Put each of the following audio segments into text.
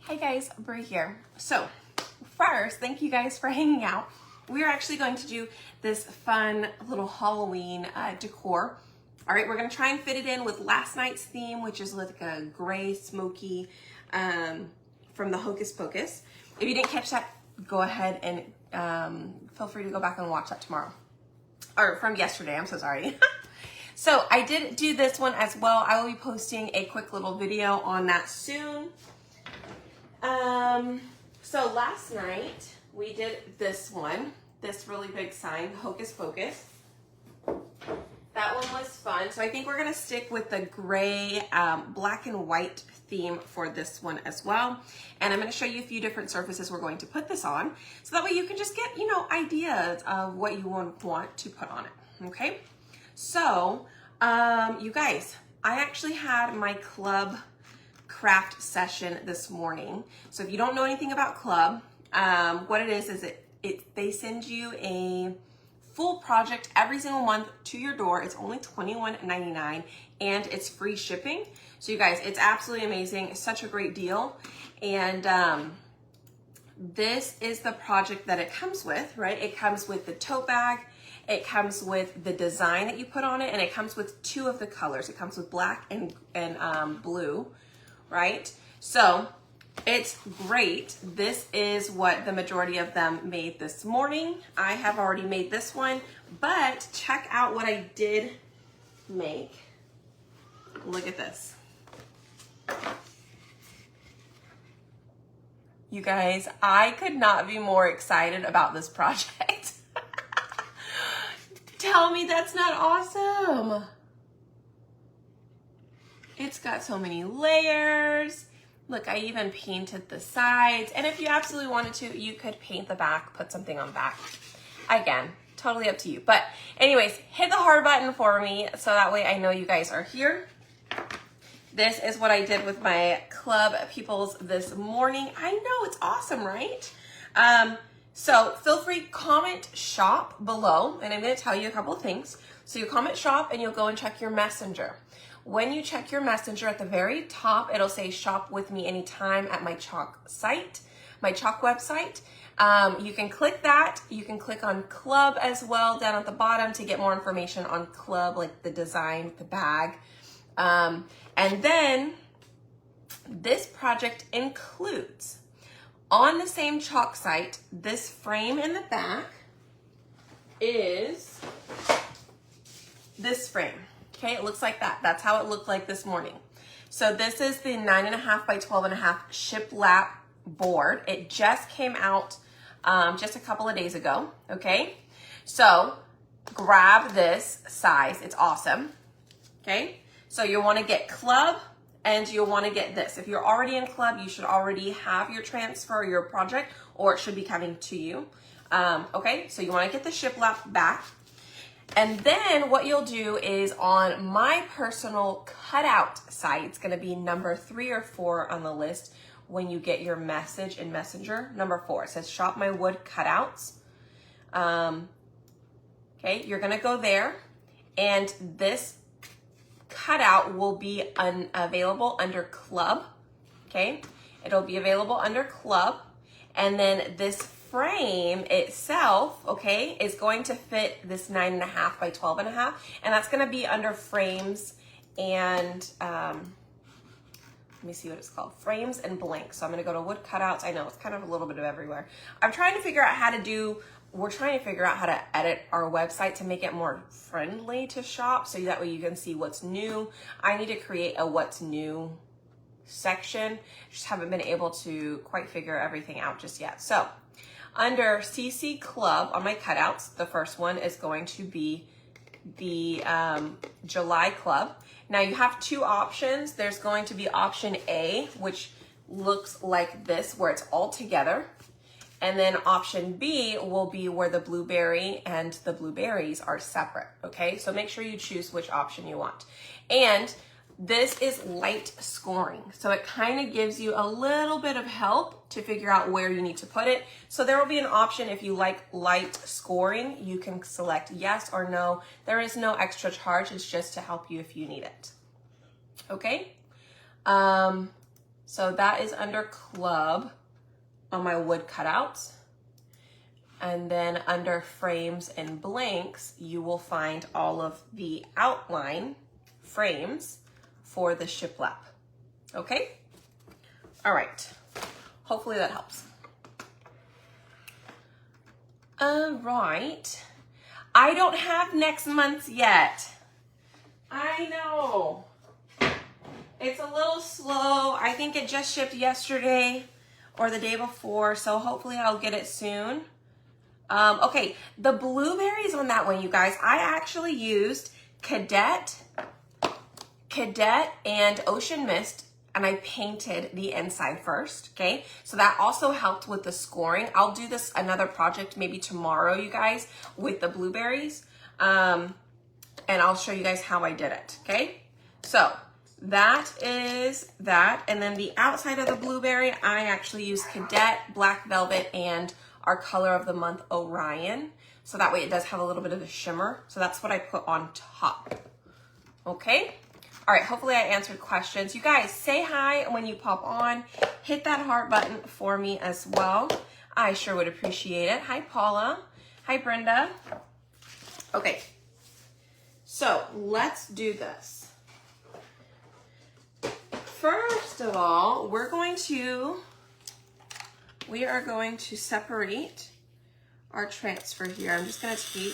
Hey guys, Brie here. So first, thank you guys for hanging out. We're actually going to do this fun little Halloween decor. All right, we're gonna try and fit it in with last night's theme, which is like a gray, smoky from the Hocus Pocus. If you didn't catch that, go ahead and feel free to go back and watch that tomorrow. Or from yesterday, I'm so sorry. So I did do this one as well. I will be posting a quick little video on that soon. So last night we did this one, this really big sign, Hocus Pocus. That one was fun. So I think we're gonna stick with the gray, black and white theme for this one as well. And I'm gonna show you a few different surfaces we're going to put this on. So that way you can just get, ideas of what you want to put on it, okay? So, you guys, I actually had my club craft session this morning. So if you don't know anything about club, what it is they send you a full project every single month to your door. It's only $21.99 and it's free shipping. So you guys, it's absolutely amazing. It's such a great deal. And this is the project that it comes with, right? It comes with the tote bag. It comes with the design that you put on it, and it comes with two of the colors. It comes with black and blue, right? So it's great. This is what the majority of them made this morning. I have already made this one, but check out what I did make. Look at this. You guys, I could not be more excited about this project. Tell me that's not awesome. It's got so many layers. Look, I even painted the sides. And if you absolutely wanted to, you could paint the back, put something on the back. Again, totally up to you. But anyways, hit the heart button for me so that way I know you guys are here. This is what I did with my club peoples this morning. I know, it's awesome, right? So feel free, comment shop below, and I'm gonna tell you a couple of things. So you comment shop and you'll go and check your messenger. When you check your messenger at the very top, it'll say shop with me anytime at my Chalk site, my Chalk website. You can click that. You can click on club as well down at the bottom to get more information on club, like the design, the bag. And then this project includes, on the same Chalk site, this frame in the back is this frame. Okay, it looks like that. That's how it looked like this morning. So this is the 9.5 by 12.5 shiplap board. It just came out just a couple of days ago, okay? So grab this size, it's awesome, okay? So you wanna get club and you'll wanna get this. If you're already in club, you should already have your transfer, your project, or it should be coming to you, okay? So you wanna get the shiplap back. And then what you'll do is on my personal cutout site, it's gonna be number 3 or 4 on the list when you get your message in Messenger. Number 4, it says shop my wood cutouts. Okay, you're gonna go there and this cutout will be available under club, okay? It'll be available under club. And then this frame itself, okay, is going to fit this 9.5 by 12.5, and that's gonna be under frames and, let me see what it's called, frames and blanks. So I'm gonna go to wood cutouts. I know it's kind of a little bit of everywhere. I'm trying to figure out how to we're trying to figure out how to edit our website to make it more friendly to shop, so that way you can see what's new. I need to create a what's new section. Just haven't been able to quite figure everything out just yet. So under CC Club on my cutouts, the first one is going to be the July Club. Now you have two options. There's going to be option A, which looks like this, where it's all together. And then option B will be where the blueberry and the blueberries are separate, okay? So make sure you choose which option you want. And this is light scoring. So it kind of gives you a little bit of help to figure out where you need to put it. So there will be an option if you like light scoring, you can select yes or no. There is no extra charge, it's just to help you if you need it, okay? So that is under club on my wood cutouts. And then under frames and blanks, you will find all of the outline frames for the shiplap. Okay? All right. Hopefully that helps. All right. I don't have next month's yet. I know. It's a little slow. I think it just shipped yesterday or the day before, so hopefully I'll get it soon. Okay, the blueberries on that one, you guys, I actually used Cadet and Ocean Mist, and I painted the inside first, okay? So that also helped with the scoring. I'll do this another project maybe tomorrow, you guys, with the blueberries, and I'll show you guys how I did it, okay? So that is that, and then the outside of the blueberry, I actually used Cadet, Black Velvet, and our color of the month, Orion. So that way it does have a little bit of a shimmer. So that's what I put on top. Okay? All right, hopefully I answered questions. You guys, say hi when you pop on. Hit that heart button for me as well. I sure would appreciate it. Hi, Paula. Hi, Brenda. Okay, so let's do this. First of all, we are going to separate our transfer here. I'm just going to take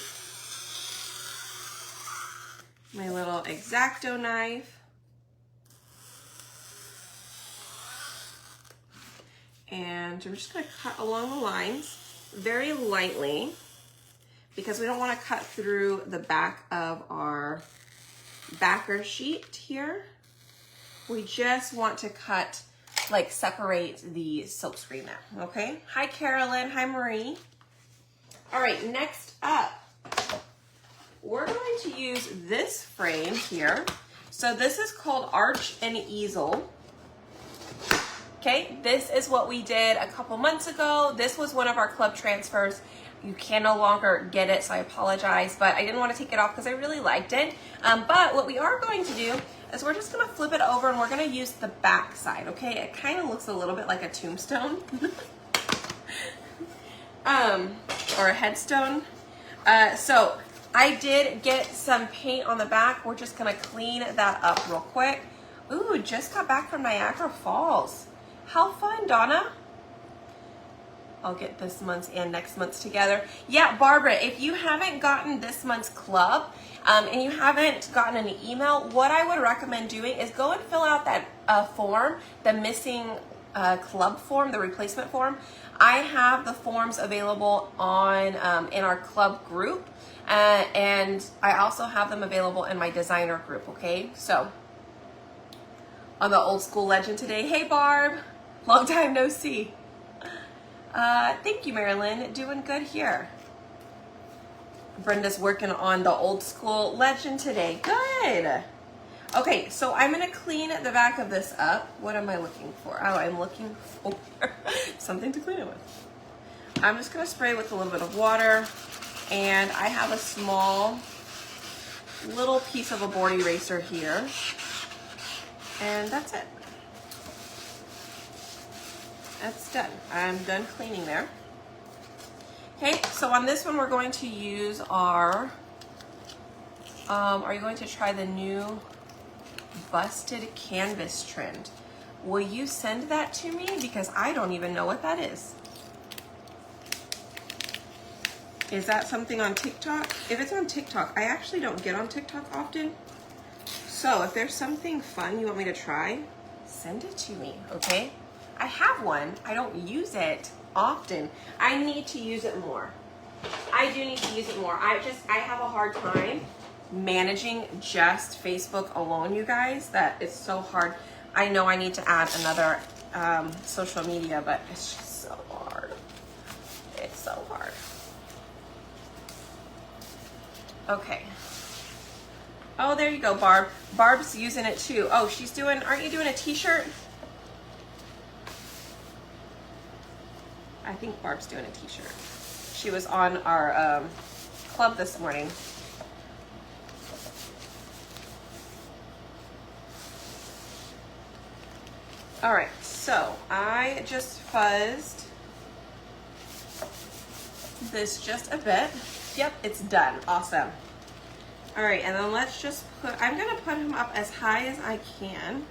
my little X-Acto knife and I'm just going to cut along the lines very lightly because we don't want to cut through the back of our backer sheet here. We just want to cut, like, separate the silkscreen there, okay? Hi, Carolyn. Hi, Marie. All right, next up, we're going to use this frame here. So this is called Arch and Easel. Okay, this is what we did a couple months ago. This was one of our club transfers. You can no longer get it, so I apologize, but I didn't want to take it off because I really liked it. But what we are going to do is we're just going to flip it over and we're going to use the back side, okay? It kind of looks a little bit like a tombstone or a headstone. So I did get some paint on the back. We're just going to clean that up real quick. Ooh, just got back from Niagara Falls. How fun, Donna. I'll get this month's and next month's together. Yeah, Barbara, if you haven't gotten this month's club and you haven't gotten an email, what I would recommend doing is go and fill out that form, the missing club form, the replacement form. I have the forms available on in our club group, and I also have them available in my designer group, okay? So, on the Old School Legend today. Hey, Barb. Long time no see. Thank you, Marilyn. Doing good here. Brenda's working on the Old School Legend today. Good. Okay, so I'm going to clean the back of this up. What am I looking for? Oh, I'm looking for something to clean it with. I'm just going to spray with a little bit of water. And I have a small little piece of a board eraser here. And that's it. That's done. I'm done cleaning there. Okay, so on this one we're going to use our, are you going to try the new busted canvas trend? Will you send that to me? Because I don't even know what that is. Is that something on TikTok? If it's on TikTok, I actually don't get on TikTok often. So if there's something fun you want me to try, send it to me, okay? I have one. I don't use it often. I need to use it more. I do need to use it more. I have a hard time managing just Facebook alone, you guys. That is so hard. I know I need to add another social media, but it's just so hard. It's so hard. Okay. Oh, there you go, Barb. Barb's using it too. Oh, she's doing, aren't you doing a t-shirt? I think Barb's doing a t-shirt. She was on our club this morning. All right. So I just fuzzed this just a bit. Yep, it's done. Awesome. All right, and then let's just put, I'm gonna put him up as high as I can.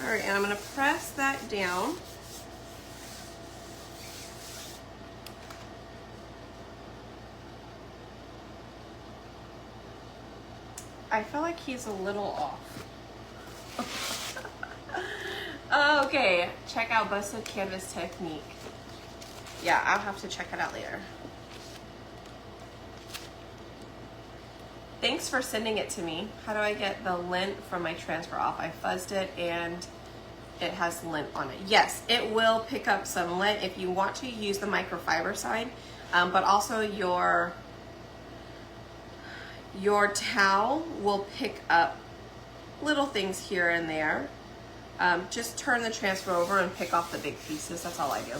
All right, and I'm gonna press that down. I feel like he's a little off. Okay, check out Busted Canvas Technique. Yeah, I'll have to check it out later. Thanks for sending it to me. How do I get the lint from my transfer off? I fuzzed it and it has lint on it. Yes, it will pick up some lint if you want to use the microfiber side, but also your towel will pick up little things here and there. Just turn the transfer over and pick off the big pieces. That's all I do.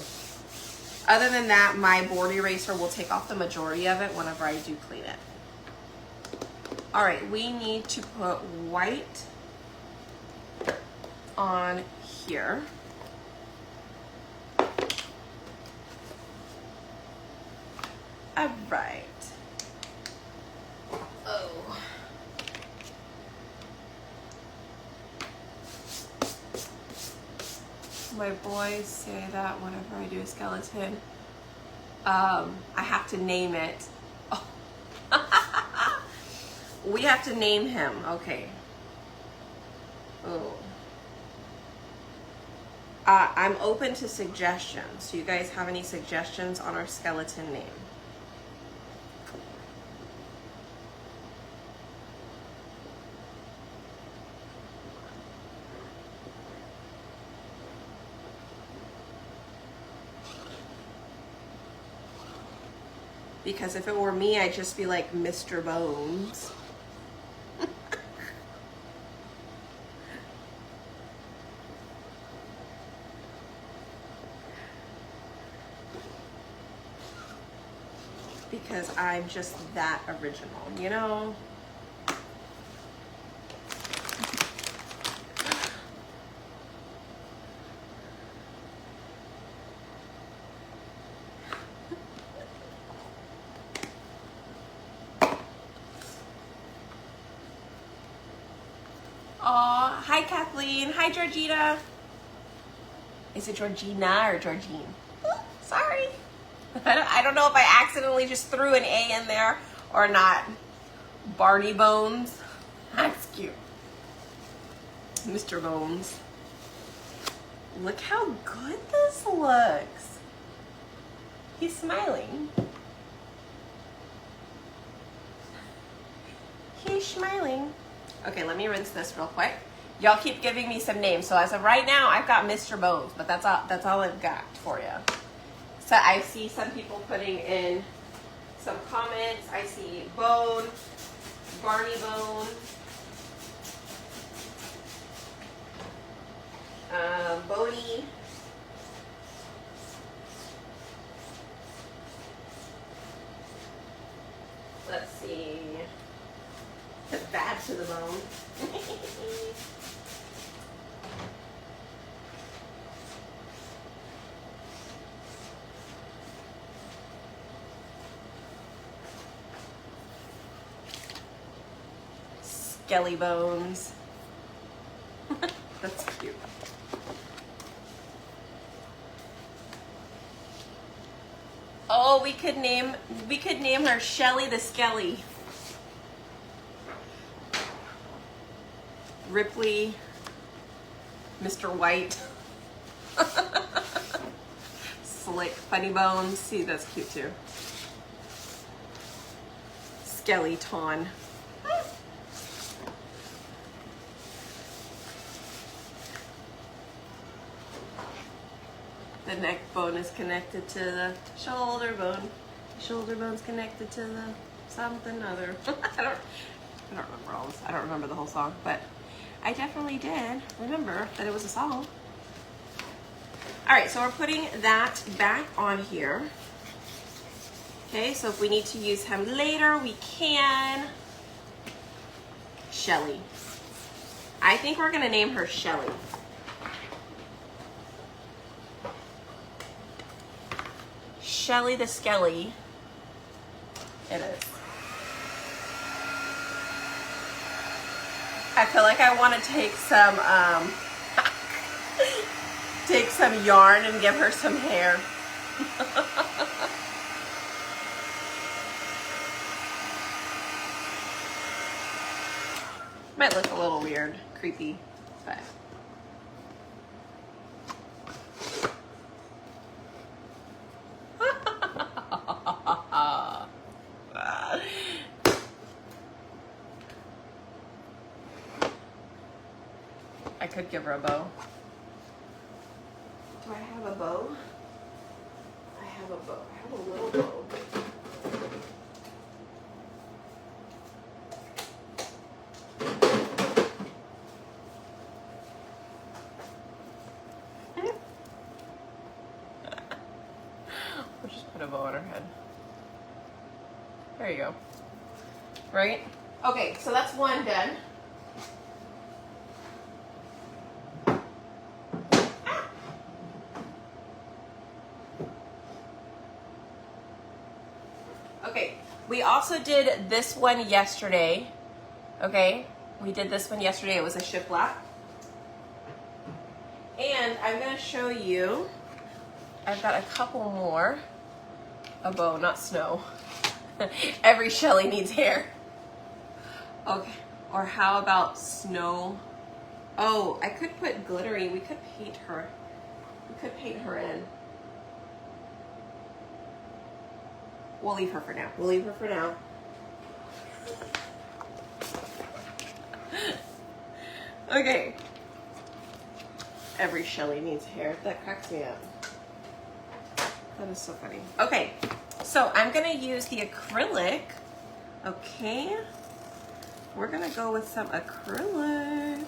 Other than that, my board eraser will take off the majority of it whenever I do clean it. All right, we need to put white on here. All right. Oh. My boys say that whenever I do a skeleton, I have to name it. Oh. We have to name him. Okay. Oh. I'm open to suggestions. Do you guys have any suggestions on our skeleton name? Because if it were me, I'd just be like Mr. Bones. Because I'm just that original, you know? Aw, hi Kathleen, hi Georgina. Is it Georgina or Georgine? Sorry. I don't know if I accidentally just threw an A in there or not. Barney Bones. That's cute. Mr. Bones. Look how good this looks. He's smiling. He's smiling. Okay, let me rinse this real quick. Y'all keep giving me some names. So as of right now, I've got Mr. Bones, but that's all I've got for you. So I see some people putting in some comments. I see Bone, Barney Bone, Boney. Let's see. Bad to the bone. Skelly Bones. That's cute. Oh, we could name her Shelly the Skelly. Ripley, Mr. White. Slick Funny Bones. See, that's cute too. Skeleton. The neck bone is connected to the shoulder bone. The shoulder bone's connected to the something other. I don't remember all this. I don't remember the whole song, but I definitely did remember that it was a song. All right, so we're putting that back on here. Okay, so if we need to use him later, we can. Shelly. I think we're gonna name her Shelly. Shelly the Skelly. It is. I feel like I want to take some yarn and give her some hair. Might look a little weird, creepy, but. I could give her a bow. Do I have a bow? I have a bow. I have a little bow. We'll just put a bow on her head. There you go. Right? Okay, so that's one done. Okay, we also did this one yesterday. Okay, we did this one yesterday. It was a shiplap. And I'm going to show you, I've got a couple more. A bow, not snow. Every Shelly needs hair. Okay, or how about snow? Oh, I could put glittery. We could paint her. We could paint her in. We'll leave her for now. We'll leave her for now. Okay. Every Shelly needs hair. That cracks me up. That is so funny. Okay, so I'm gonna use the acrylic. Okay. We're gonna go with some acrylic.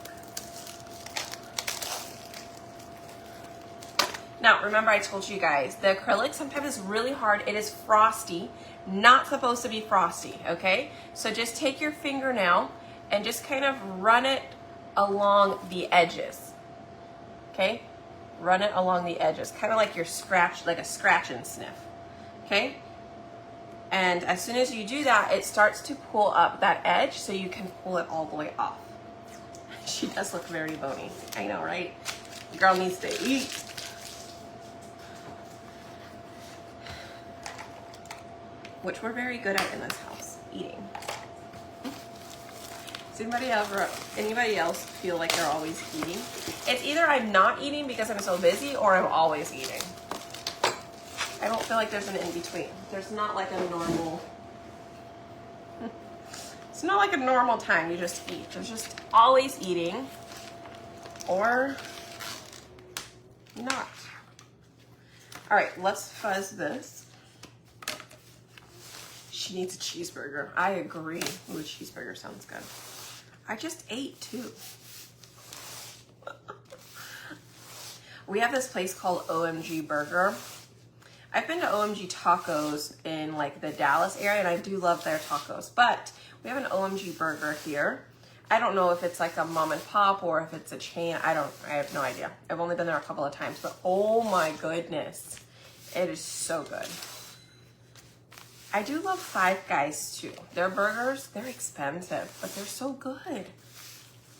Now, remember I told you guys, the acrylic sometimes is really hard. It is frosty, not supposed to be frosty, okay? So just take your fingernail and just kind of run it along the edges, okay? Run it along the edges, kind of like your scratch, like a scratch and sniff, okay? And as soon as you do that, it starts to pull up that edge so you can pull it all the way off. She does look very bony. I know, right? The girl needs to eat. Which we're very good at in this house, eating. Does anybody else feel like they're always eating? It's either I'm not eating because I'm so busy or I'm always eating. I don't feel like there's an in-between. There's not like a normal, it's not like a normal time you just eat. There's just always eating or not. All right, let's fuzz this. She needs a cheeseburger. I agree. Ooh, a cheeseburger sounds good. I just ate too. We have this place called OMG Burger. I've been to OMG Tacos in like the Dallas area and I do love their tacos, but we have an OMG Burger here. I don't know if it's like a mom and pop or if it's a chain. I have no idea. I've only been there a couple of times, but oh my goodness, it is so good. I do love Five Guys too. Their burgers, they're expensive, but they're so good.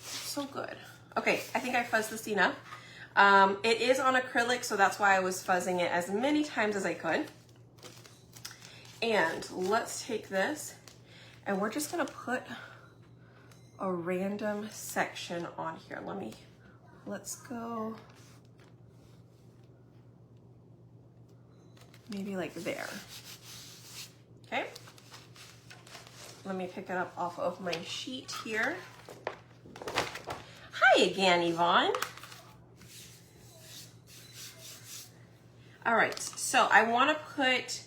So good. Okay, I think I fuzzed this enough. It is on acrylic, so that's why I was fuzzing it as many times as I could. And let's take this, and we're just gonna put a random section on here. Let's go maybe like there. Okay, let me pick it up off of my sheet here. Hi again, Yvonne. All right, so I want to put,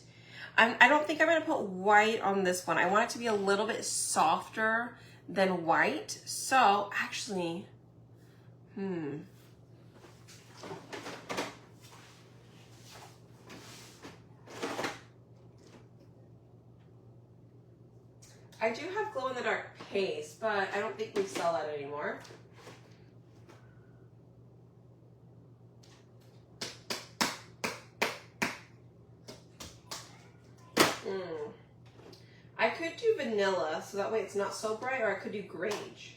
I don't think I'm going to put white on this one. I want it to be a little bit softer than white. So actually, I do have glow in the dark paste, but I don't think we sell that anymore. I could do vanilla, so that way it's not so bright, or I could do Grange.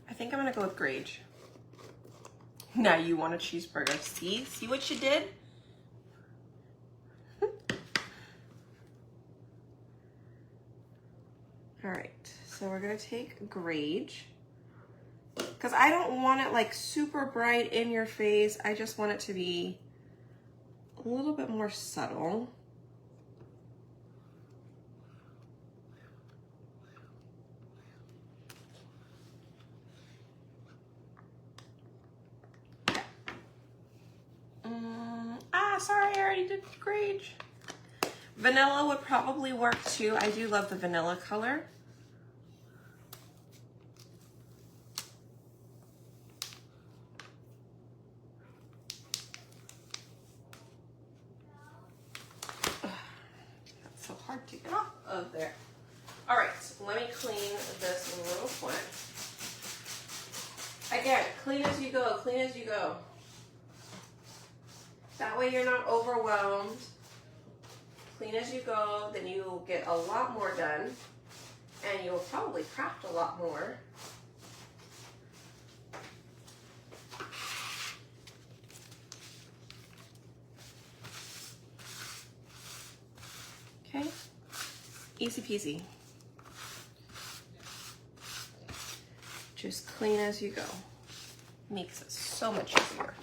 I think I'm gonna go with Grange. Now you want a cheeseburger. See what you did? All right, so we're gonna take Grange, because I don't want it like super bright in your face. I just want it to be a little bit more subtle. Sorry, I already did Grange. Vanilla would probably work too. I do love the vanilla color. That's so hard to get off of there. All right, let me clean this real quick. Again, clean as you go, clean as you go. That way you're not overwhelmed. Clean as you go, then you'll get a lot more done, and you'll probably craft a lot more. Okay, easy peasy. Just clean as you go. Makes it so much easier.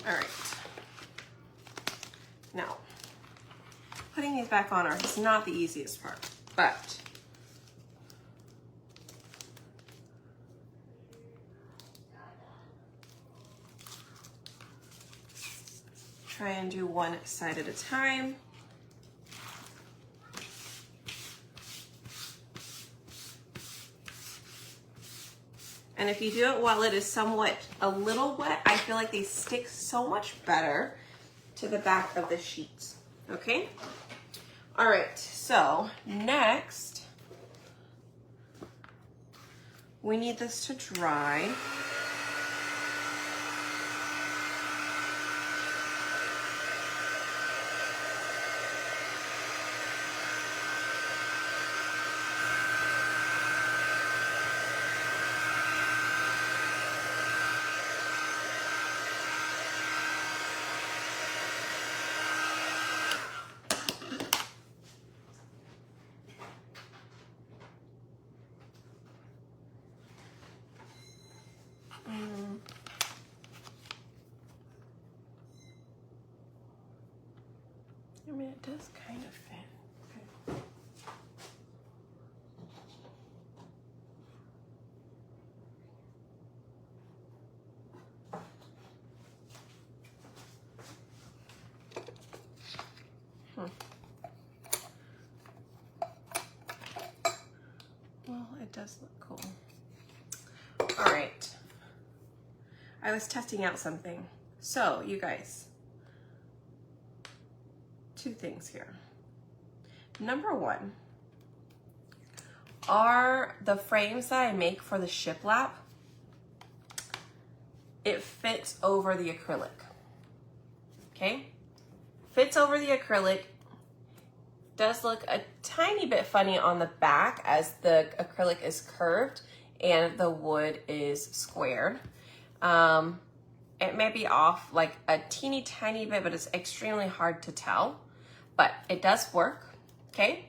All right. Now, putting these back on is not the easiest part, but try and do one side at a time. And if you do it while it is somewhat a little wet, I feel like they stick so much better to the back of the sheets, okay? All right, so next, we need this to dry. I mean, it does kind of fit. Okay. Well, it does look cool. All right. I was testing out something. So, you guys, two things here. Number one, are the frames that I make for the shiplap, it fits over the acrylic, okay? Fits over the acrylic, does look a tiny bit funny on the back as the acrylic is curved and the wood is squared. It may be off like a teeny tiny bit, but it's extremely hard to tell, but it does work, okay?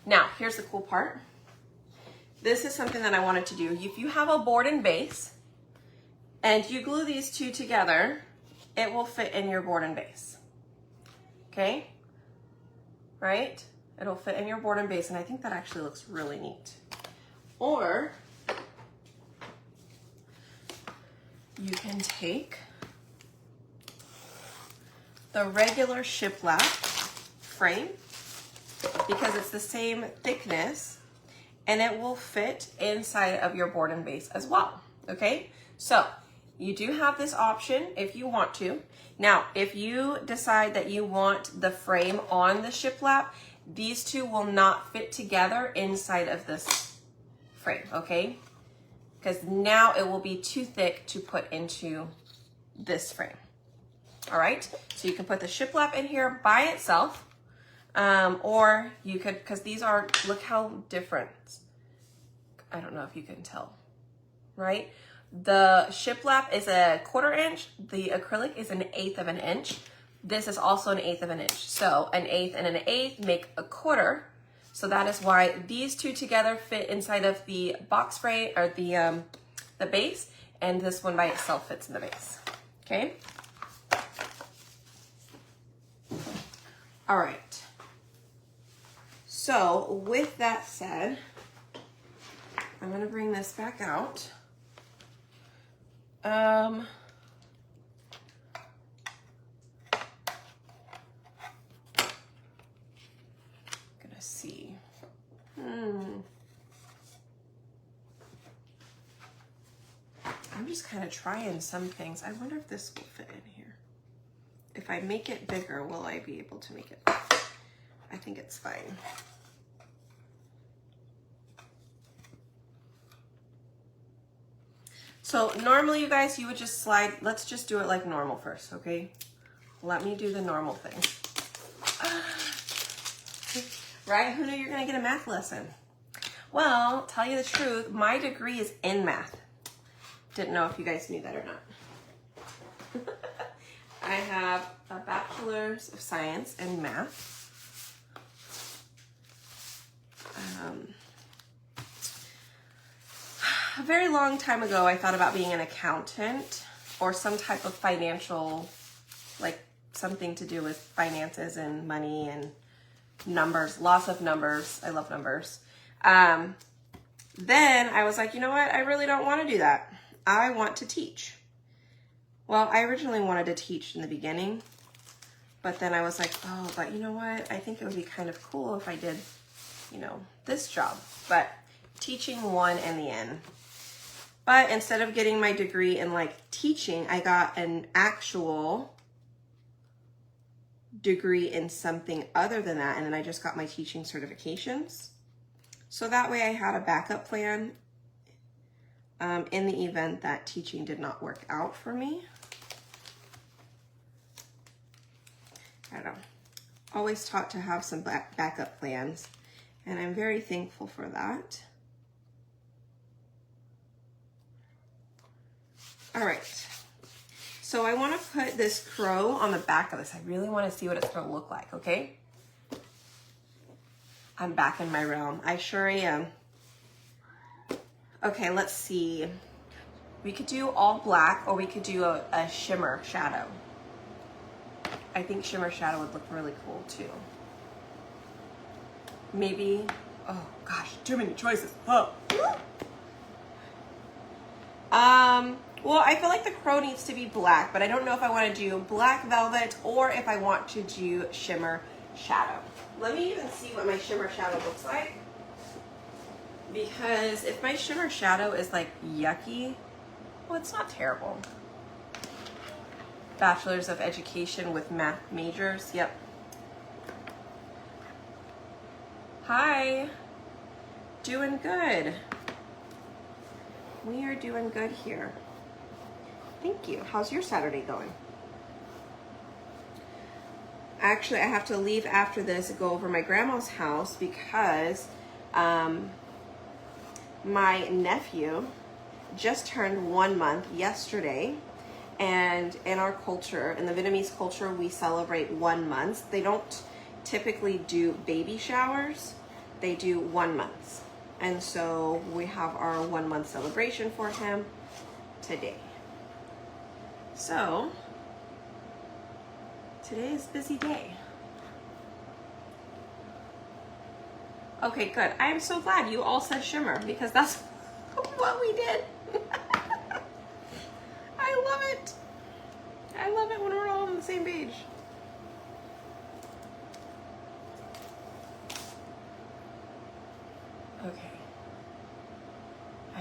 Now, here's the cool part. This is something that I wanted to do. If you have a board and base and you glue these two together, it will fit in your board and base, okay? Right? It'll fit in your board and base, and I think that actually looks really neat. Or you can take the regular shiplap frame because it's the same thickness and it will fit inside of your board and base as well, okay? So you do have this option if you want to. Now, if you decide that you want the frame on the shiplap, these two will not fit together inside of this frame, okay? Because now it will be too thick to put into this frame. All right, so you can put the shiplap in here by itself, or you could, because these are, look how different. I don't know if you can tell, right? The shiplap is a 1/4 inch, the acrylic is 1/8 of an inch. This is also 1/8 of an inch. So 1/8 and 1/8 make 1/4. So that is why these two together fit inside of the box frame or the base, and this one by itself fits in the base, okay? All right. So with that said, I'm gonna bring this back out. Gonna see. I'm just kind of trying some things. I wonder if this will fit in here. If I make it bigger, will I be able to make it? I think it's fine. So normally, you guys, you would just slide. Let's just do it like normal first, okay? Let me do the normal thing. Right? Who knew you were gonna get a math lesson? Well, tell you the truth, my degree is in math. Didn't know if you guys knew that or not. I have a bachelor's of science in math. A very long time ago, I thought about being an accountant or some type of financial, like something to do with finances and money and numbers, lots of numbers. I love numbers. Then I was like, you know what? I really don't want to do that. I want to teach. Well, I originally wanted to teach in the beginning, but then I was like, oh, but you know what? I think it would be kind of cool if I did, you know, this job. But teaching won in the end. But instead of getting my degree in like teaching, I got an actual degree in something other than that. And then I just got my teaching certifications. So that way I had a backup plan in the event that teaching did not work out for me. I don't know. Always taught to have some backup plans. And I'm very thankful for that. All right, so I want to put this crow on the back of this. I really want to see what it's going to look like, okay? I'm back in my realm. I sure am. Okay, let's see. We could do all black or we could do a shimmer shadow. I think shimmer shadow would look really cool too. Maybe, oh gosh, too many choices. Oh. Well, I feel like the crow needs to be black, but I don't know if I want to do black velvet or if I want to do shimmer shadow. Let me even see what my shimmer shadow looks like. Because if my shimmer shadow is like yucky, well, it's not terrible. Bachelor's of Education with math majors, yep. Hi, doing good. We are doing good here. Thank you. How's your Saturday going? Actually, I have to leave after this and go over my grandma's house because my nephew just turned 1 month yesterday. And in our culture, in the Vietnamese culture, we celebrate 1 month. They don't typically do baby showers. They do 1 month. And so we have our 1 month celebration for him today. So today is a busy day. Okay, good. I am so glad you all said shimmer because that's what we did. I love it. I love it when we're all on the same page.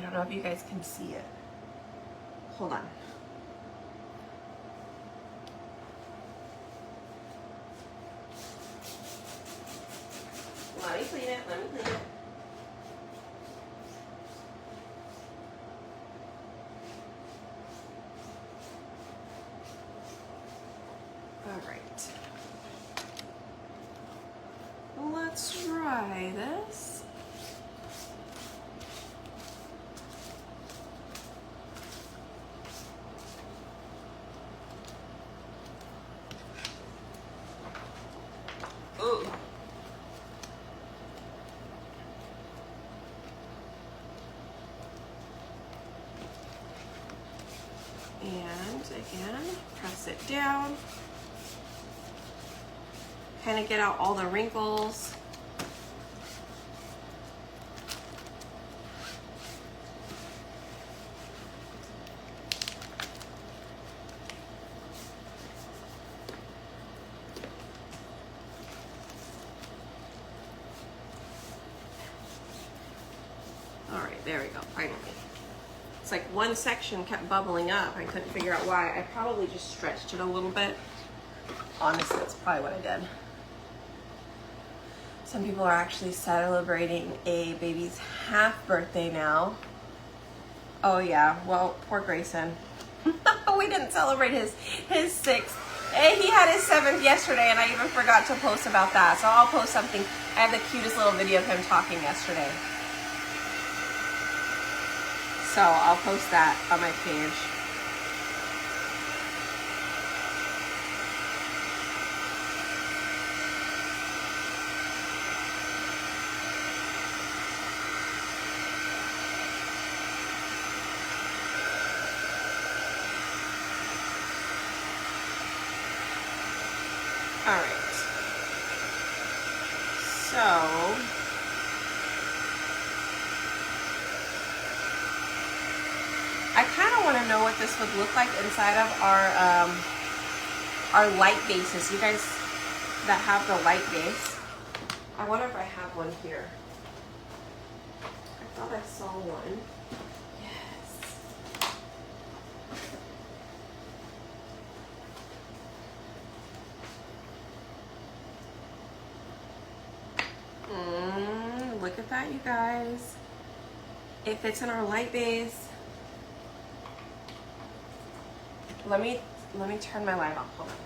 don't know if you guys can see it. Hold on. Let me clean it, let me clean it. All right. Let's try this. Ooh. And again, press it down. Kind of get out all the wrinkles. All right, there we go, finally. It's like one section kept bubbling up. I couldn't figure out why. I probably just stretched it a little bit. Honestly, that's probably what I did. Some people are actually celebrating a baby's half birthday now. Oh yeah, well, poor Grayson. We didn't celebrate his 6th. He had his 7th yesterday, and I even forgot to post about that. So I'll post something. I have the cutest little video of him talking yesterday. So I'll post that on my page. All right, so I kind of want to know what this would look like inside of our light bases. You guys that have the light base, I wonder if I have one here. I thought I saw one. Look at that, you guys. It fits in our light base. Let me turn my light off. Hold on.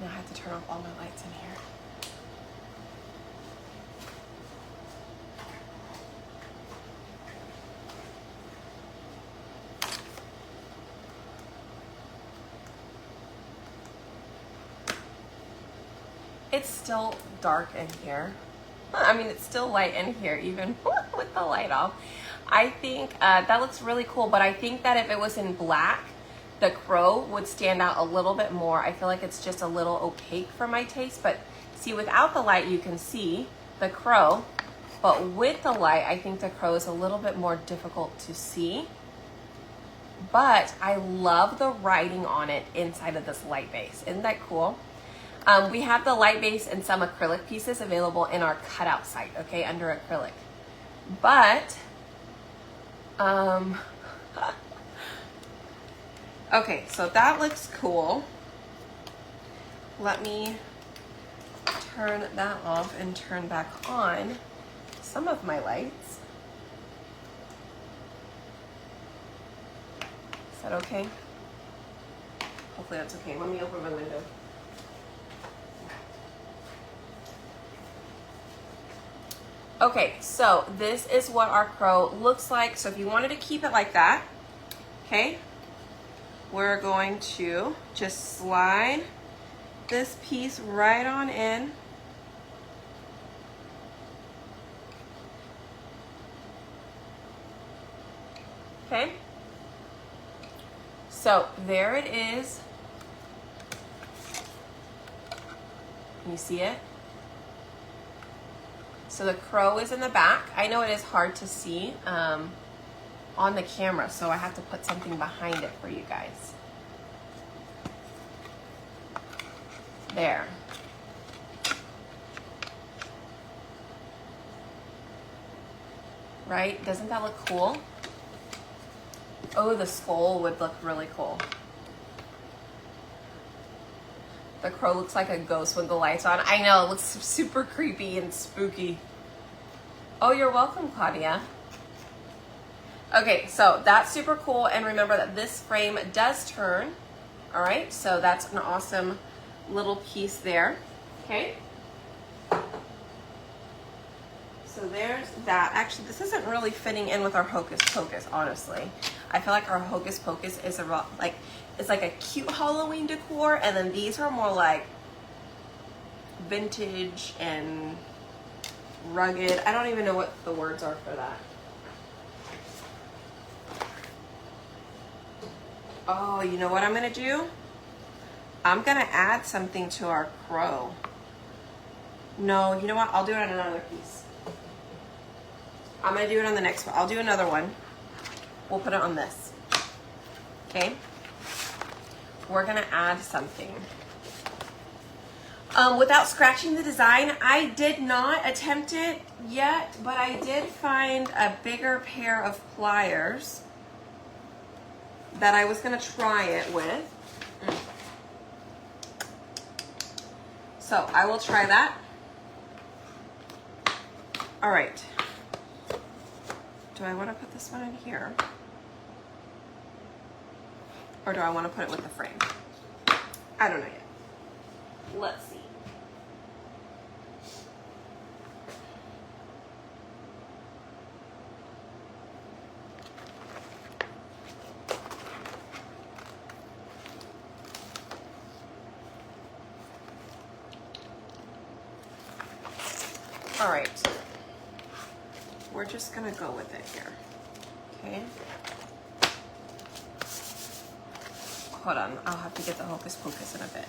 Now I have to turn off all my lights in here. It's still dark in here. I mean, it's still light in here, even with the light off. I think that looks really cool, but I think that if it was in black, the crow would stand out a little bit more. I feel like it's just a little opaque for my taste, but see, without the light, you can see the crow, but with the light, I think the crow is a little bit more difficult to see. But I love the writing on it inside of this light base. Isn't that cool? We have the light base and some acrylic pieces available in our cutout site, okay, under acrylic. But, okay, so that looks cool. Let me turn that off and turn back on some of my lights. Is that okay? Hopefully that's okay. Let me open my window. Okay, so this is what our crow looks like. So if you wanted to keep it like that, okay, we're going to just slide this piece right on in. Okay, so there it is. Can you see it? So the crow is in the back. I know it is hard to see on the camera, so I have to put something behind it for you guys. There. Right? Doesn't that look cool? Oh, the skull would look really cool. The crow looks like a ghost with the lights on. I know, it looks super creepy and spooky. Oh, you're welcome, Claudia. Okay, so that's super cool. And remember that this frame does turn. All right, so that's an awesome little piece there. Okay. So there's that. Actually, this isn't really fitting in with our Hocus Pocus, honestly. I feel like our Hocus Pocus is it's like a cute Halloween decor, and then these are more like vintage and rugged. I don't even know what the words are for that. Oh, you know what I'm gonna do? I'm gonna add something to our crow. No, you know what? I'll do it on another piece. I'm gonna do it on the next one. I'll do another one. We'll put it on this. Okay? We're gonna add something. Without scratching the design, I did not attempt it yet, but I did find a bigger pair of pliers that I was gonna try it with. So I will try that. All right. Do I want to put this one in here? Or do I want to put it with the frame? I don't know yet. Let's see. All right. We're just gonna go with it here. Okay. Hold on, I'll have to get the Hocus Pocus in a bit.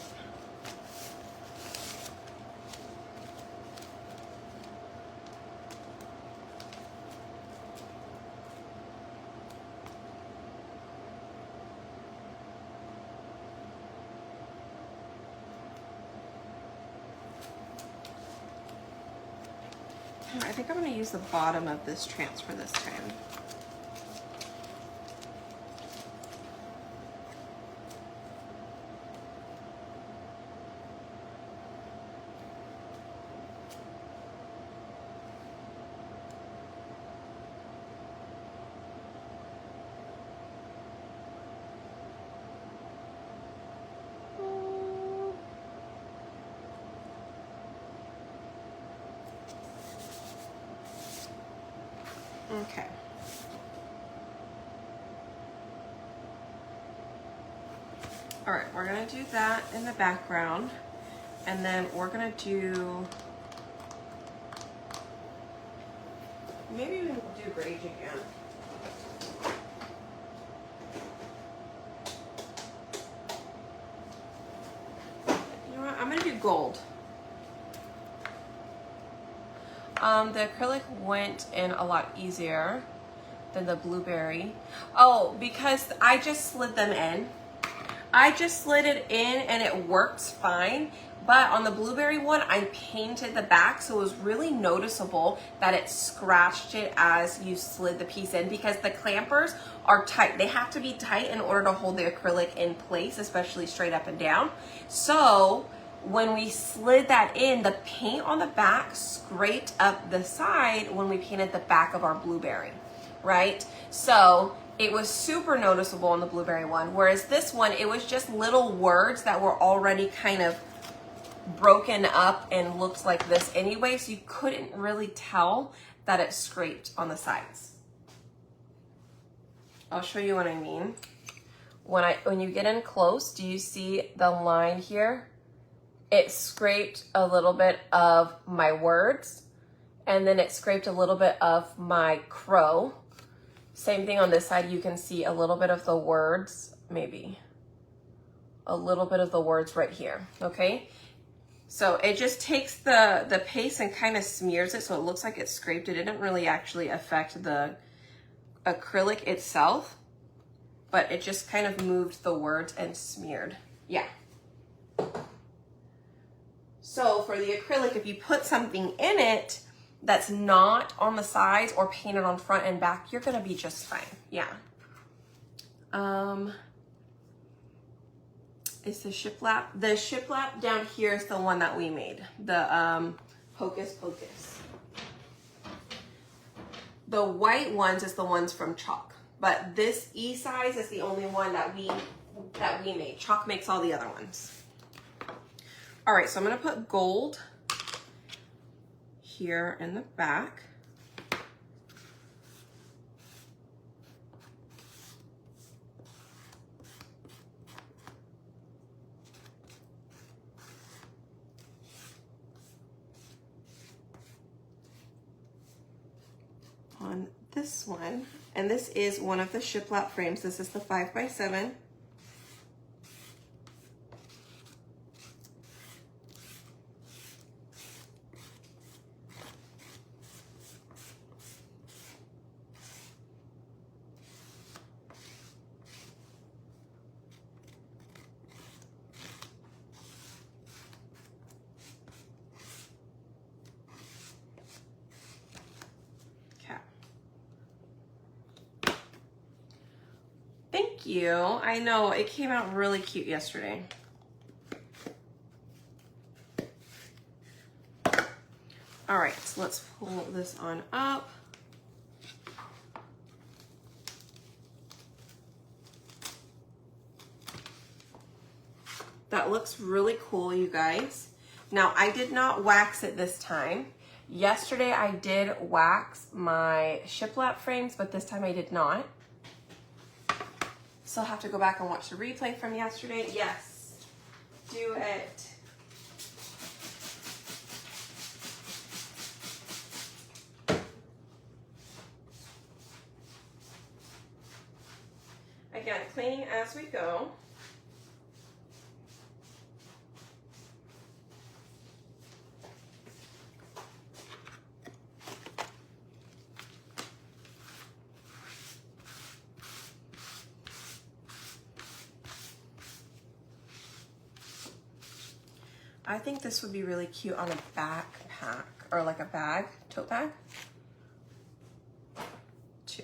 I think I'm going to use the bottom of this transfer this time. Okay. All right, we're gonna do that in the background, and then we're gonna do, maybe we'll do Rage again. You know what, I'm gonna do gold. The acrylic went in a lot easier than the blueberry. Oh, because I just slid them in. I just slid it in and it works fine. But on the blueberry one, I painted the back, so it was really noticeable that it scratched it as you slid the piece in, because the clampers are tight. They have to be tight in order to hold the acrylic in place, especially straight up and down. So when we slid that in, the paint on the back scraped up the side when we painted the back of our blueberry, right? So it was super noticeable on the blueberry one, whereas this one, it was just little words that were already kind of broken up and looked like this anyway, so you couldn't really tell that it scraped on the sides. I'll show you what I mean. When you get in close, do you see the line here? It scraped a little bit of my words, and then it scraped a little bit of my crow. Same thing on this side, you can see a little bit of the words, maybe. A little bit of the words right here, okay? So it just takes the paste and kind of smears it so it looks like it's scraped. It didn't really actually affect the acrylic itself, but it just kind of moved the words and smeared. Yeah. So for the acrylic, if you put something in it that's not on the sides or painted on front and back, you're gonna be just fine. Yeah. It's the shiplap. The shiplap down here is the one that we made. The Hocus Pocus. The white ones is the ones from Chalk, but this E size is the only one that we made. Chalk makes all the other ones. All right, so I'm gonna put gold here in the back. On this one, and this is one of the shiplap frames. This is the 5x7. Thank you. I know, it came out really cute yesterday. All right, so let's pull this on up. That looks really cool, you guys. Now, I did not wax it this time. Yesterday, I did wax my shiplap frames, but this time I did not. So I'll have to go back and watch the replay from yesterday. Yes, do it. Again, cleaning as we go. I think this would be really cute on a backpack or like a bag, tote bag. Too.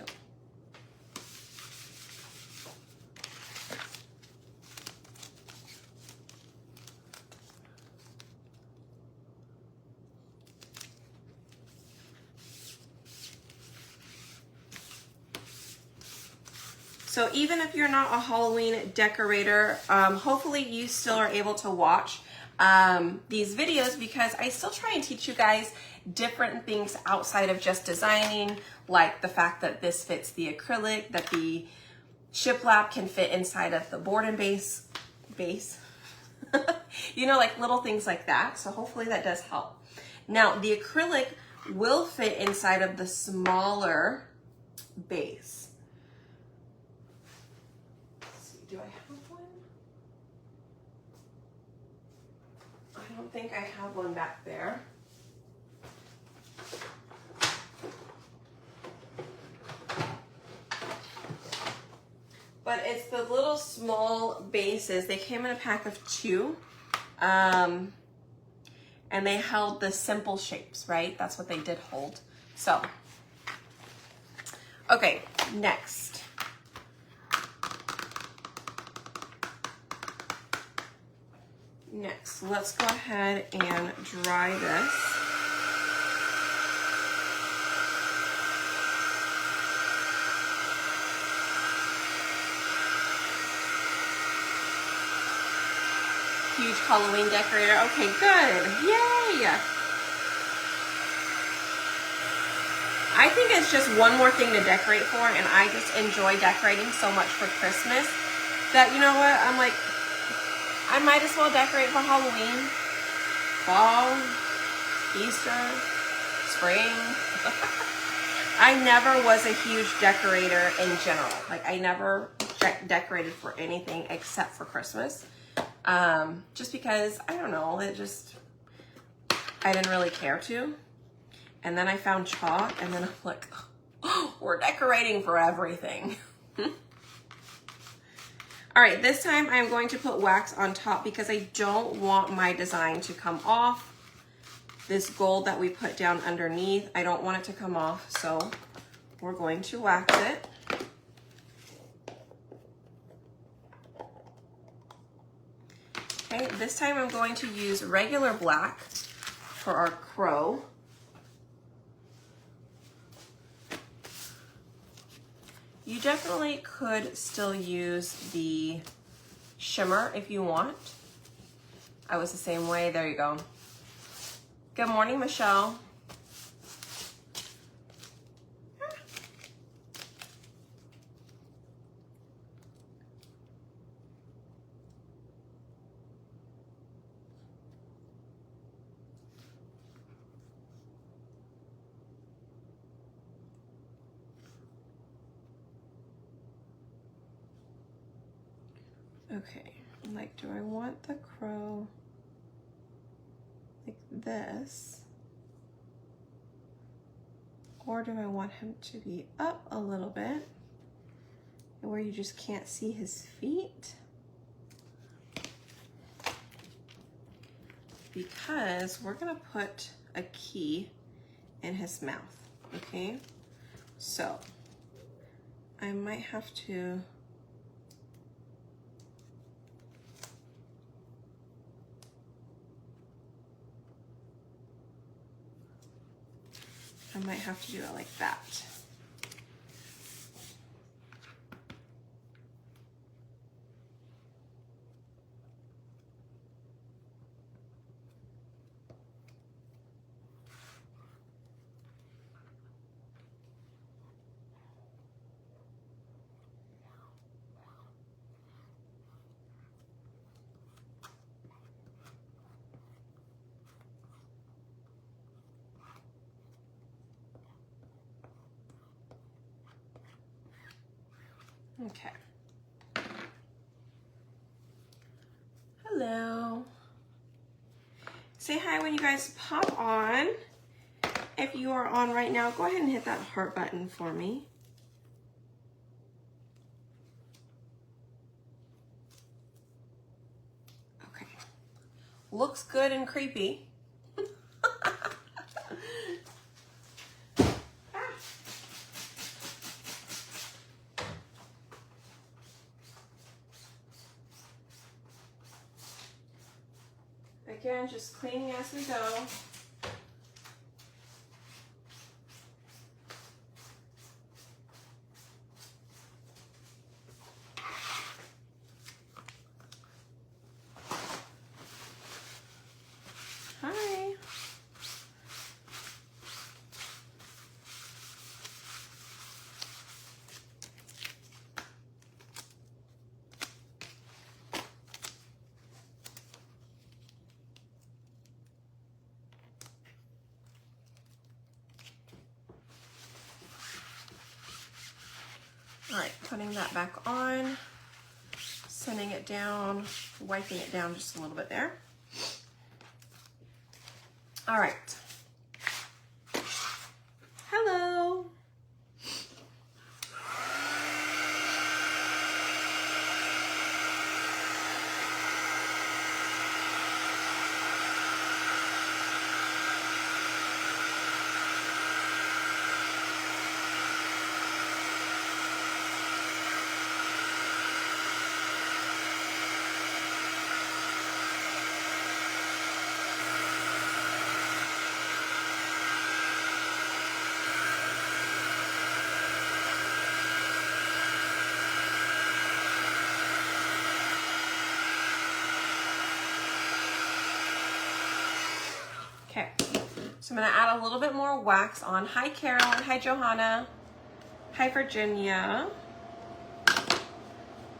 So even if you're not a Halloween decorator, hopefully you still are able to watch these videos, because I still try and teach you guys different things outside of just designing, like the fact that this fits the acrylic, that the shiplap can fit inside of the board and base, you know, like little things like that. So hopefully that does help. Now the acrylic will fit inside of the smaller base. Let's see, do I have one? I don't think I have one back there. But it's the little small bases. They came in a pack of 2. And they held the simple shapes, right? That's what they did hold. So, okay, next. Next, let's go ahead and dry this. Huge Halloween decorator. Okay, good. Yay! I think it's just one more thing to decorate for, and I just enjoy decorating so much for Christmas that, you know what, I'm like, I might as well decorate for Halloween, fall, Easter, spring. I never was a huge decorator in general. Like, I never decorated for anything except for Christmas. Just because, I don't know, it just, I didn't really care to. And then I found chalk, and then I'm like, oh, we're decorating for everything. All right, this time I'm going to put wax on top because I don't want my design to come off. This gold that we put down underneath, I don't want it to come off, so we're going to wax it. Okay, this time I'm going to use regular black for our crow. You definitely could still use the shimmer if you want. I was the same way. There you go. Good morning, Michelle. Okay, like, do I want the crow like this? Or do I want him to be up a little bit where you just can't see his feet? Because we're gonna put a key in his mouth, okay? So I might have to do it like that. Okay. Hello. Say hi when you guys pop on. If you are on right now, go ahead and hit that heart button for me. Okay. Looks good and creepy. Again, just cleaning as we go. Hi. All right, putting that back on, sending it down, wiping it down just a little bit there. All right. Hello. Okay, so I'm gonna add a little bit more wax on. Hi, Carolyn. Hi, Johanna. Hi, Virginia.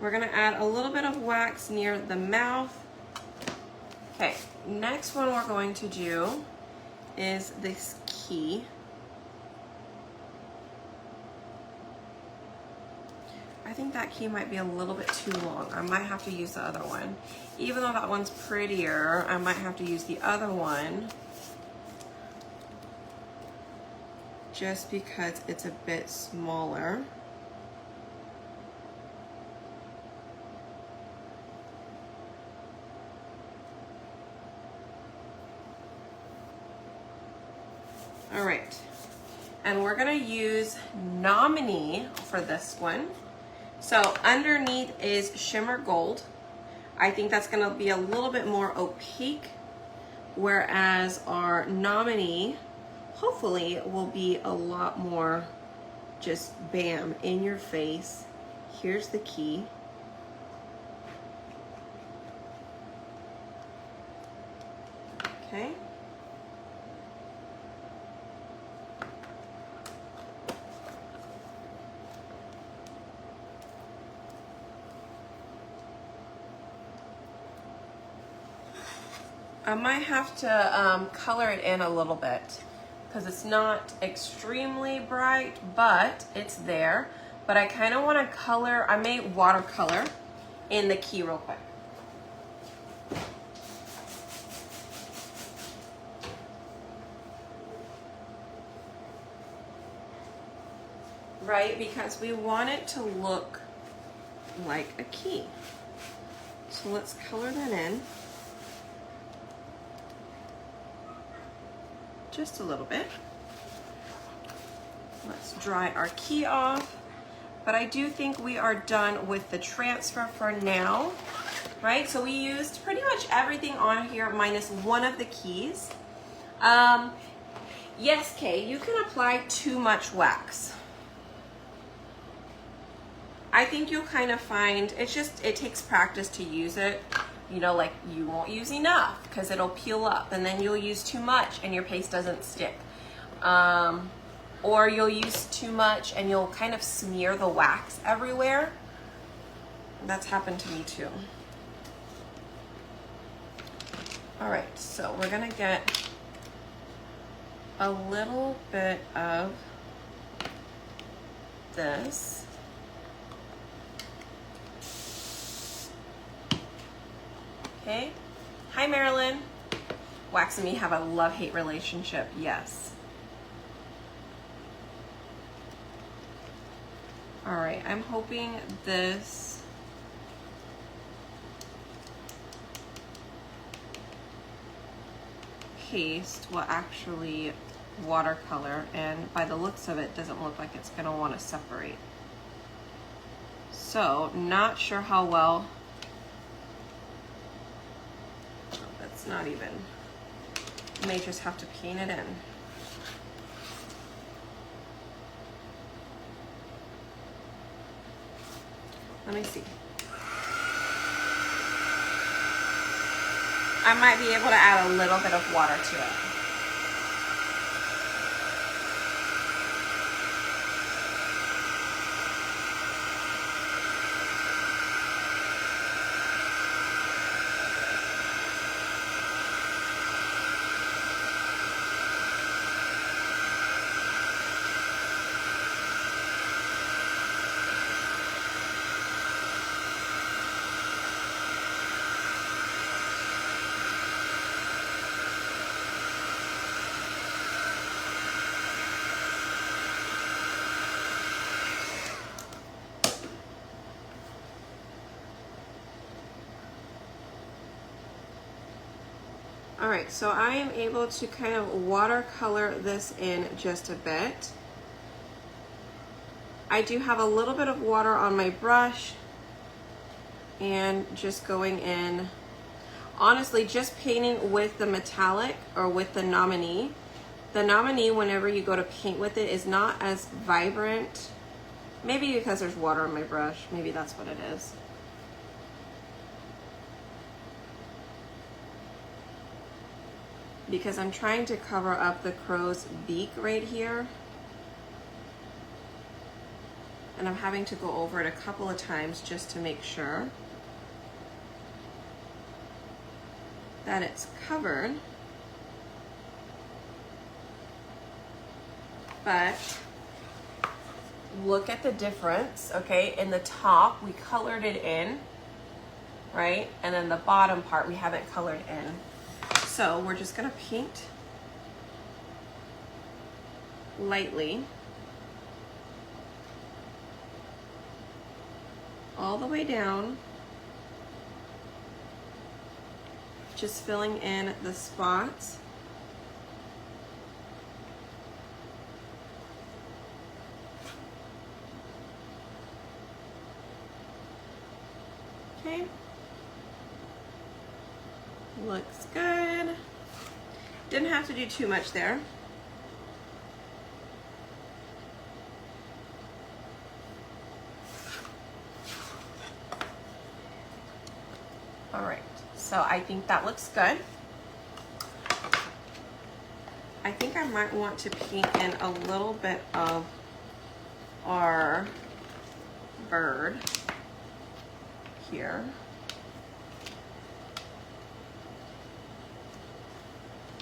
We're gonna add a little bit of wax near the mouth. Okay, next one we're going to do is this key. I think that key might be a little bit too long. I might have to use the other one. Even though that one's prettier, I might have to use the other one just because it's a bit smaller. All right, and we're gonna use Nominee for this one. So underneath is Shimmer Gold. I think that's gonna be a little bit more opaque, whereas our Nominee, hopefully, will be a lot more just bam, in your face. Here's the key. Okay. I might have to color it in a little bit because it's not extremely bright, but it's there. But I kind of want to color, I may watercolor in the key real quick. Right, because we want it to look like a key. So let's color that in. Just a little bit. Let's dry our key off. But I do think we are done with the transfer for now, right? So we used pretty much everything on here minus one of the keys. Yes, Kay, you can apply too much wax. I think you'll kind of find, it takes practice to use it. You know, like you won't use enough because it'll peel up, and then you'll use too much and your paste doesn't stick. Or you'll use too much and you'll kind of smear the wax everywhere. That's happened to me too. All right, so we're gonna get a little bit of this. Okay. Hi, Marilyn. Wax and me have a love-hate relationship. Yes. All right. I'm hoping this paste will actually watercolor, and by the looks of it, doesn't look like it's going to want to separate. So, not sure how well. Not even. You may just have to paint it in. Let me see. I might be able to add a little bit of water to it. All right, so I am able to kind of watercolor this in just a bit. I do have a little bit of water on my brush and just going in, honestly, just painting with the metallic or with the Nominee. The Nominee, whenever you go to paint with it, is not as vibrant. Maybe because there's water on my brush, maybe that's what it is. Because I'm trying to cover up the crow's beak right here. And I'm having to go over it a couple of times just to make sure that it's covered. But look at the difference, okay? In the top, we colored it in, right? And then the bottom part, we haven't colored in. So we're just gonna paint lightly all the way down, just filling in the spots. Okay, looks good. Didn't have to do too much there. All right, so I think that looks good. I think I might want to paint in a little bit of our bird here.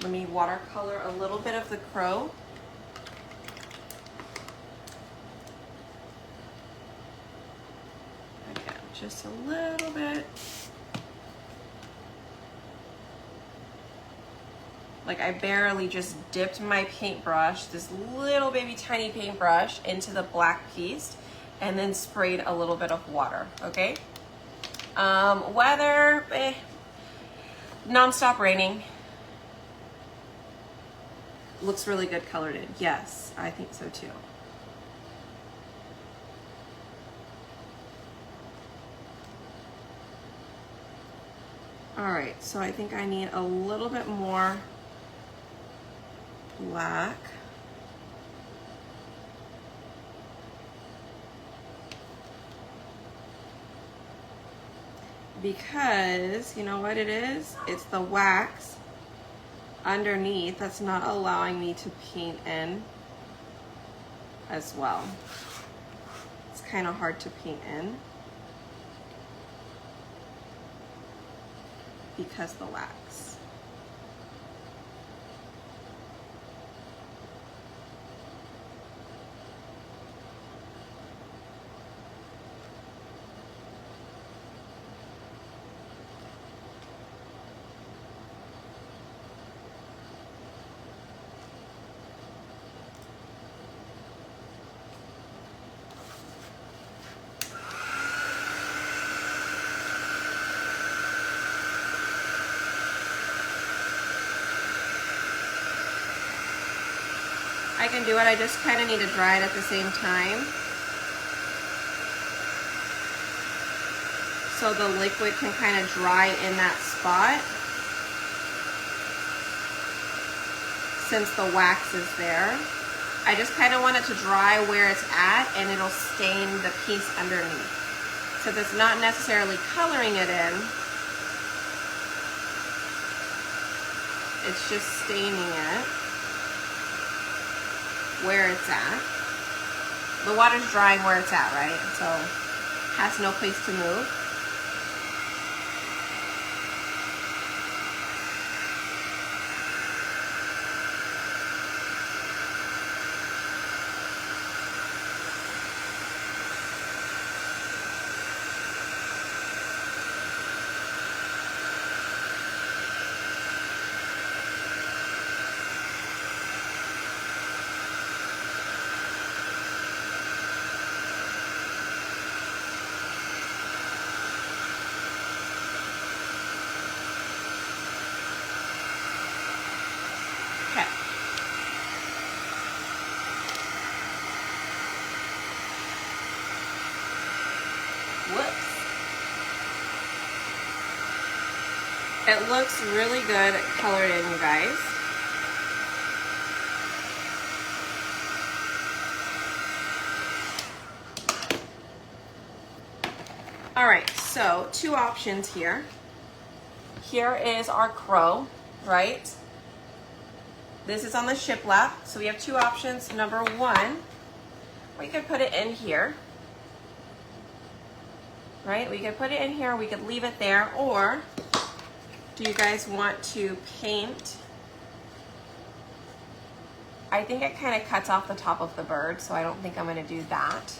Let me watercolor a little bit of the crow. Again, just a little bit. Like I barely just dipped my paintbrush, this little baby tiny paintbrush, into the black piece and then sprayed a little bit of water, okay? Weather, non-stop raining. Looks really good colored in. Yes, I think so too. All right, so I think I need a little bit more black. Because, you know what it is? It's the wax underneath that's not allowing me to paint in as well. It's kind of hard to paint in because the wax. I can do it, I just kind of need to dry it at the same time. So the liquid can kind of dry in that spot since the wax is there. I just kind of want it to dry where it's at and it'll stain the piece underneath. So that's not necessarily coloring it in, it's just staining it where it's at. The water's drying where it's at, right? So has no place to move. It looks really good colored in, you guys. All right, so two options here. Here is our crow, right? This is on the shiplap, so we have two options. Number one, we could put it in here, right? We could put it in here, we could leave it there, or do you guys want to paint? I think it kind of cuts off the top of the bird, so I don't think I'm gonna do that.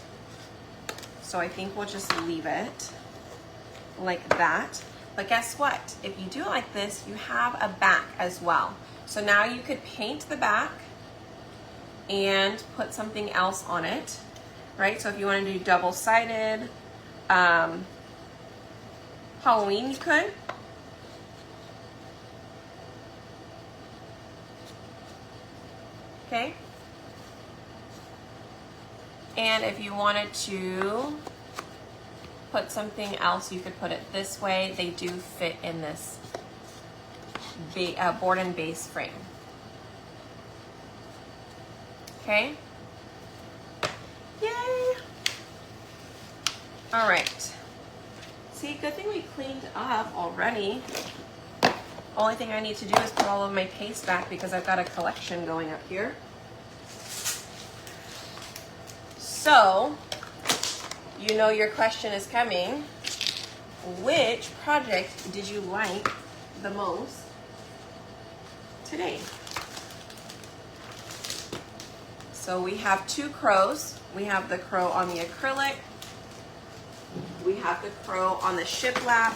So I think we'll just leave it like that. But guess what? If you do it like this, you have a back as well. So now you could paint the back and put something else on it, right? So if you want to do double-sided Halloween, you could. Okay. And if you wanted to put something else, you could put it this way. They do fit in this board and base frame. Okay. Yay. All right. See, good thing we cleaned up already. Only thing I need to do is put all of my paste back because I've got a collection going up here. So, you know your question is coming. Which project did you like the most today? So we have two crows. We have the crow on the acrylic. We have the crow on the shiplap.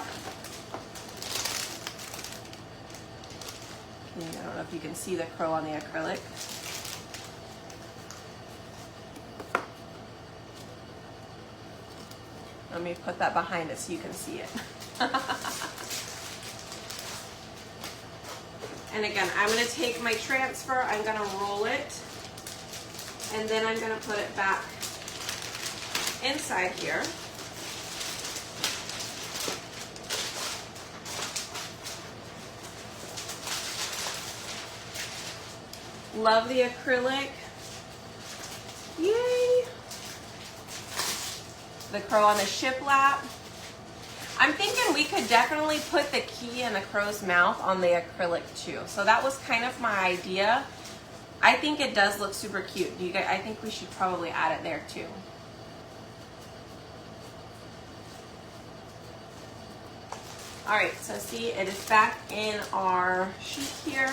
I don't know if you can see the crow on the acrylic. Let me put that behind it so you can see it. And again, I'm going to take my transfer, I'm going to roll it, and then I'm going to put it back inside here. Love the acrylic. Yay! The crow on the shiplap. I'm thinking we could definitely put the key in the crow's mouth on the acrylic too. So that was kind of my idea. I think it does look super cute. You guys, I think we should probably add it there too. All right, so see, it is back in our sheet here.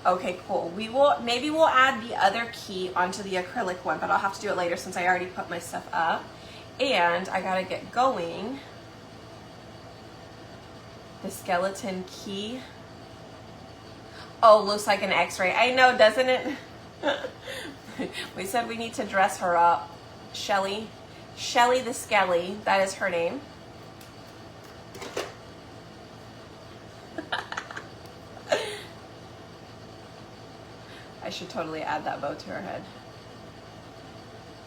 Okay, cool. Maybe we'll add the other key onto the acrylic one, but I'll have to do it later since I already put my stuff up. And I gotta get going. The skeleton key. Oh, looks like an x-ray. I know, doesn't it? We said we need to dress her up. Shelly. Shelly the Skelly, that is her name. I should totally add that bow to her head.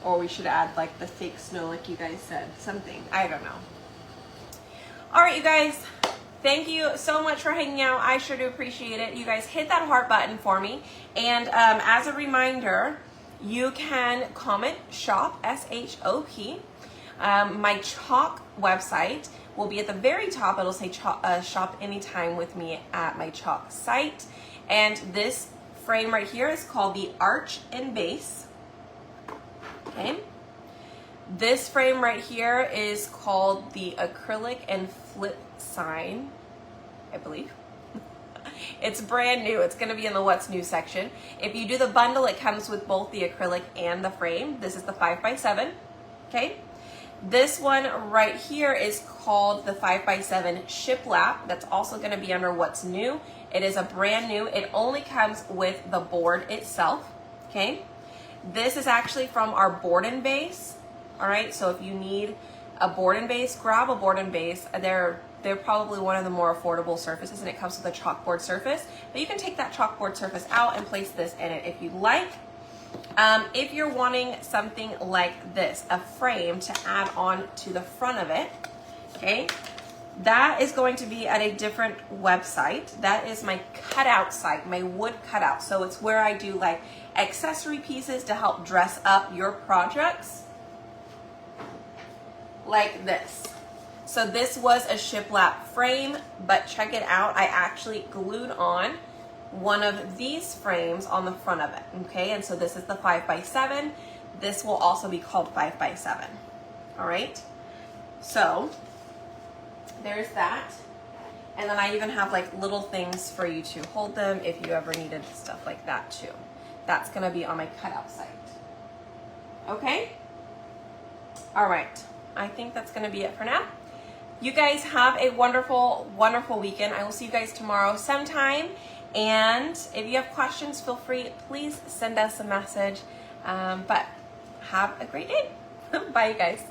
Or we should add like the fake snow like you guys said. Something. I don't know. Alright, you guys. Thank you so much for hanging out. I sure do appreciate it. You guys hit that heart button for me. And as a reminder, you can comment, shop, S-H-O-P. My Chalk website will be at the very top. It'll say shop anytime with me at my Chalk site. And this frame right here is called the Arch and Base. Okay. This frame right here is called the Acrylic and Flip Sign, I believe. It's brand new. It's going to be in the What's New section. If you do the bundle, it comes with both the acrylic and the frame. This is the 5x7. Okay. This one right here is called the 5x7 shiplap. That's also going to be under What's New. It is a brand new. It only comes with the board itself. Okay. This is actually from our board and base. All right. So if you need a board and base, grab a board and base. They're probably one of the more affordable surfaces, and it comes with a chalkboard surface. But you can take that chalkboard surface out and place this in it if you like. If you're wanting something like this, a frame to add on to the front of it, okay, that is going to be at a different website. That is my cutout site, my wood cutout. So it's where I do like accessory pieces to help dress up your projects, like this. So this was a shiplap frame, but check it out. I actually glued on one of these frames on the front of it, okay? And so this is the 5x7. This will also be called 5x7, all right? So there's that. And then I even have like little things for you to hold them if you ever needed stuff like that too. That's gonna be on my cutout site, okay? All right, I think that's gonna be it for now. You guys have a wonderful, wonderful weekend. I will see you guys tomorrow sometime. And if you have questions, feel free, please send us a message. But have a great day. Bye, you guys.